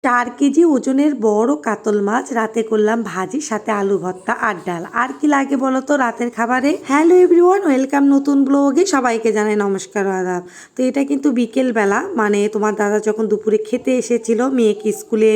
4 KG ওজনের বড় কাতল মাছ রাতে করলাম ভাজি, সাথে আলু ভর্তা আর ডাল। আর কি লাগে বলো তো রাতের খাবারে। হ্যালো এভরিওয়ান, ওয়েলকাম নতুন ব্লগে। সবাইকে জানাই নমস্কার ও আদাব। তো এটা কিন্তু বিকেল বেলা, মানে তোমার দাদা যখন দুপুরে খেতে এসেছিল মেয়েকে স্কুলে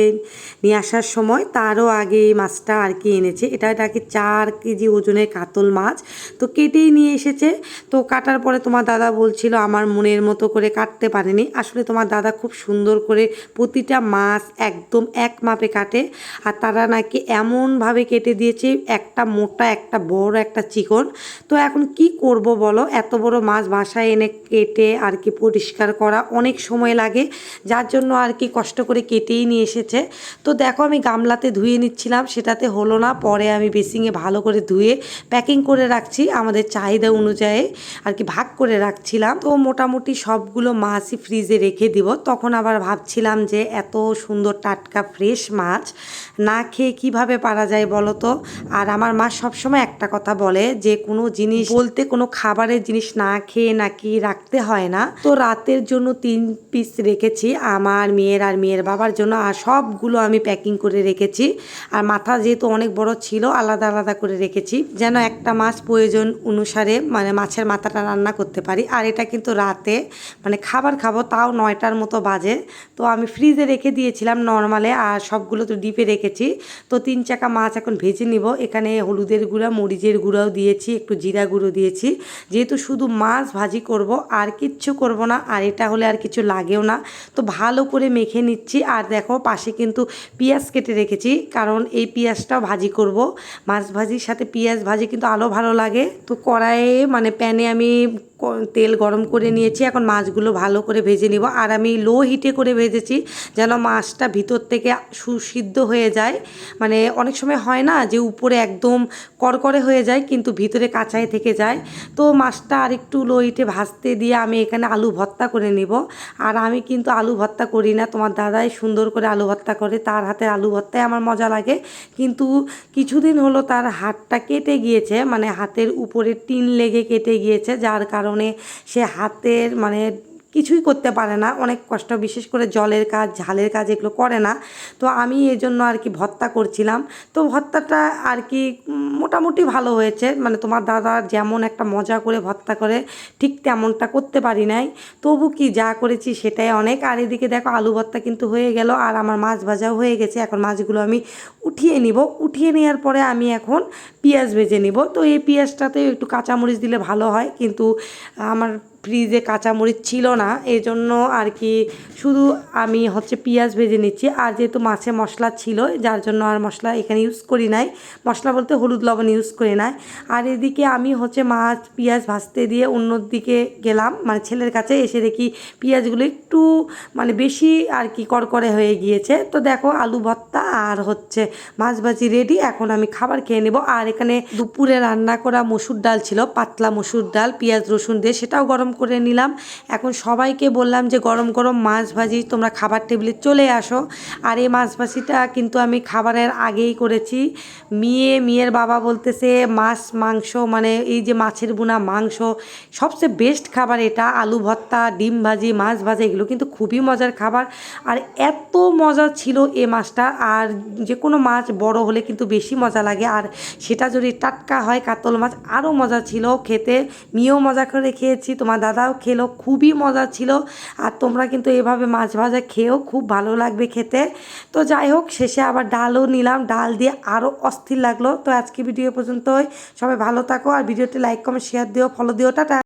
নিয়ে আসার সময়, তারও আগে এই মাছটা আর কি এনেছে। এটাকে 4 কেজি ওজনের কাতল মাছ তো কেটেই নিয়ে এসেছে। তো কাটার পরে তোমার দাদা বলছিল আমার মনের মতো করে কাটতে পারেনি। আসলে তোমার দাদা খুব সুন্দর করে প্রতিটা মাছ একদম এক মাপে কাটে, আর তারা নাকি এমনভাবে কেটে দিয়েছে, একটা মোটা একটা বড় একটা চিকন। তো এখন কি করব বলো, এত বড় মাছ বাসায় এনে কেটে আর কি পরিষ্কার করা অনেক সময় লাগে, যার জন্য আর কি কষ্ট করে কেটেই নিয়ে এসেছে। তো দেখো আমি গামলাতে ধুয়ে নিচ্ছিলাম, সেটাতে হলো না, পরে আমি বেসিংয়ে ভালো করে ধুয়ে প্যাকিং করে রাখছি আমাদের চাহিদা অনুযায়ী আর কি ভাগ করে রাখছিলাম। তো মোটামুটি সবগুলো মাছই ফ্রিজে রেখে দিব। তখন আবার ভাবছিলাম যে এত সুন্দর টাটকা ফ্রেশ মাছ না খেয়ে কিভাবে পারা যায় বলো তো। আর আমার মা সবসময় একটা কথা বলে যে কোনো জিনিস বলতে কোনো খাবারের জিনিস না খেয়ে নাকি রাখতে হয় না। তো রাতের জন্য 3 পিস রেখেছি আমার মেয়ের আর মেয়ের বাবার জন্য, আর সবগুলো আমি প্যাকিং করে রেখেছি। আর মাথা যেহেতু অনেক বড় ছিল আলাদা আলাদা করে রেখেছি, যেন একটা মাছ প্রয়োজন অনুসারে মানে মাছের মাথাটা রান্না করতে পারি। আর এটা কিন্তু রাতে মানে খাবার খাবো, তাও 9টার মতো বাজে। তো আমি ফ্রিজে রেখে দিয়েছিলাম নর্মালে, আর সবগুলো তো ডিপে রেখেছি। তো 3 চাকা মাছ এখন ভেজে নিব। এখানে হলুদের গুঁড়া, মরিচের গুঁড়াও দিয়েছি, একটু জিরা গুঁড়ো দিয়েছি, যেহেতু শুধু মাছ ভাজি করব আর কিচ্ছু করব না, আর এটা হলে আর কিছু লাগেও না। তো ভালো করে মেখে নিচ্ছি। আর দেখো পাশে কিন্তু পেঁয়াজ কেটে রেখেছি, কারণ এই পেঁয়াজটাও ভাজি করব। মাছ ভাজির সাথে পেঁয়াজ ভাজি কিন্তু আরও ভালো লাগে। তো কড়াইয়ে মানে প্যানে আমি তেল গরম করে নিয়েছি, এখন মাছগুলো ভালো করে ভেজে নিব। আর আমি লো হিটে করে ভেজেছি, যেন মাছটা ভিতর থেকে সুসিদ্ধ হয়ে যায়। মানে অনেক সময় হয় না যে উপরে একদম করকরে হয়ে যায় কিন্তু ভিতরে কাঁচাই থেকে যায়। তো মাছটা আরেকটু লো হিটে ভাজতে দিয়ে আমি এখানে আলু ভর্তা করে নিব। আর আমি কিন্তু আলু ভর্তা করি না, তোমার দাদাই সুন্দর করে আলু ভর্তা করে, তার হাতের আলু ভর্তাই আমার মজা লাগে। কিন্তু কিছুদিন হলো তার হাতটা কেটে গিয়েছে, মানে হাতের উপরে টিন লেগে কেটে গিয়েছে, যার কারণে সে হাতের মানে কিছুই করতে পারে না, অনেক কষ্ট, বিশেষ করে জলের কাজ ঝালের কাজ এগুলো করে না। তো আমি এই জন্য আর কি ভর্তা করছিলাম। তো ভর্তাটা আর কি মোটামুটি ভালো হয়েছে, মানে তোমার দাদা যেমন একটা মজা করে ভর্তা করে ঠিক তেমনটা করতে পারি নাই, তবু কি যা করেছি সেটাই অনেক। আর এদিকে দেখো আলু ভর্তা কিন্তু হয়ে গেল, আর আমার মাছ ভাজাও হয়ে গেছে। এখন মাছগুলো আমি উঠিয়ে নিব, উঠিয়ে নেওয়ার পরে আমি এখন পেঁয়াজ ভেজে নিব। তো এই পেঁয়াজটাতে একটু কাঁচামরিচ দিলে ভালো হয়, কিন্তু আমার ফ্রিজে কাঁচামরিচ ছিল না, এই জন্য আর কি শুধু আমি হচ্ছে পেঁয়াজ ভেজে নিচ্ছি। আর যেহেতু মাছে মশলা ছিল, যার জন্য আর মশলা এখানে ইউজ করি নাই, মশলা বলতে হলুদ লবণ ইউজ করি নাই। আর এদিকে আমি হচ্ছে মাছ পেঁয়াজ ভাজতে দিয়ে অন্যদিকে গেলাম, মানে ছেলের কাছে এসে দেখি পেঁয়াজগুলো একটু মানে বেশি আর কি করকরে হয়ে গিয়েছে। তো দেখো আলু ভর্তা আর হচ্ছে মাছ ভাজি রেডি, এখন আমি খাবার খেয়ে নেব। আর এখানে দুপুরে রান্না করা মসুর ডাল ছিল, পাতলা মসুর ডাল পেঁয়াজ রসুন দিয়ে, সেটাও গরম করে নিলাম। এখন সবাইকে বললাম যে গরম গরম মাছ ভাজি তোমরা খাবার টেবিলে চলে আসো। আর এই মাছ ভাজিটা কিন্তু আমি খাবারের আগেই করেছি। মেয়ের বাবা বলতেছে মাছ মাংস মানে এই যে মাছের বোনা মাংস সবচেয়ে বেস্ট খাবার এটা। আলু ভর্তা, ডিম ভাজি, মাছ ভাজা এগুলো কিন্তু খুবই মজার খাবার। আর এত মজা ছিল এই মাছটা, আর যে কোনো মাছ বড় হলে কিন্তু বেশি মজা লাগে, আর সেটা যদি টাটকা হয় কাতল মাছ আরও মজা ছিল খেতে। মেয়েও মজা করে খেয়েছি, তোমার দাদাও খেলো, খুবই মজা ছিল। আর তোমরা কিন্তু এভাবে মাছ ভাজা খেয়েও খুব ভালো লাগবে খেতে। তো যাই হোক শেষে আবার ডালও নিলাম, ডাল দিয়ে আরও অস্থির লাগলো। তো আজকে ভিডিও পর্যন্তই, সবাই ভালো থাকো, আর ভিডিওটি লাইক কমেন্ট শেয়ার দিও, ফলো দিও, টাটা।